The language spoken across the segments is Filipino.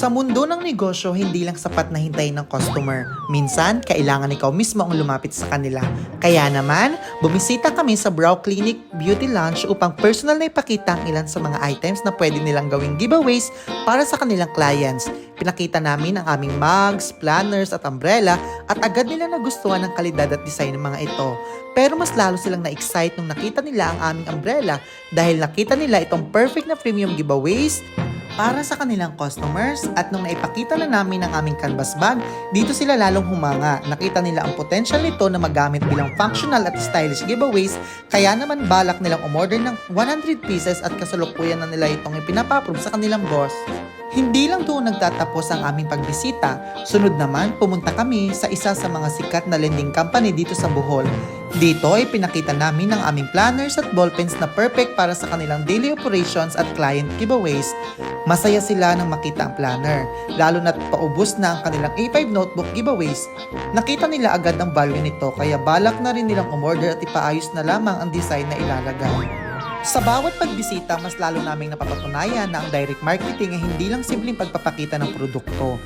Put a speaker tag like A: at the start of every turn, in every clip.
A: Sa mundo ng negosyo, hindi lang sapat na hintayin ng customer. Minsan, kailangan ikaw mismo ang lumapit sa kanila. Kaya naman, bumisita kami sa Brow Clinic Beauty Lounge upang personal na ipakita ang ilan sa mga items na pwede nilang gawing giveaways para sa kanilang clients. Pinakita namin ang aming mugs, planners at umbrella at agad nila nagustuhan ang kalidad at design ng mga ito. Pero mas lalo silang na-excite nung nakita nila ang aming umbrella dahil nakita nila itong perfect na premium giveaways para sa kanilang customers at nung naipakita na namin ang aming canvas bag, dito sila lalong humanga. Nakita nila ang potential nito na magamit bilang functional at stylish giveaways, kaya naman balak nilang umorder ng 100 pieces at kasalukuyan na nila itong ipinapaprove sa kanilang boss. Hindi lang doon nagtatapos ang aming pagbisita. Sunod naman, pumunta kami sa isa sa mga sikat na lending company dito sa Bohol. Dito ay pinakita namin ang aming planners at ballpens na perfect para sa kanilang daily operations at client giveaways. Masaya sila nang makita ang planner, lalo na't paubos na ang kanilang A5 notebook giveaways. Nakita nila agad ang value nito kaya balak na rin nilang umorder at ipaayos na lamang ang design na ilalagay. Sa bawat pagbisita, mas lalo naming napapatunayan na ang direct marketing ay hindi lang simpleng pagpapakita ng produkto.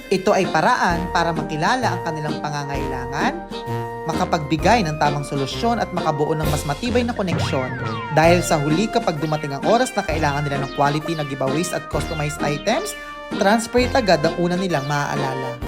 A: Ito ay paraan para makilala ang kanilang pangangailangan, makapagbigay ng tamang solusyon at makabuo ng mas matibay na koneksyon. Dahil sa huli kapag dumating ang oras na kailangan nila ng quality na giveaways at customized items, transparent agad ang una nilang maaalala.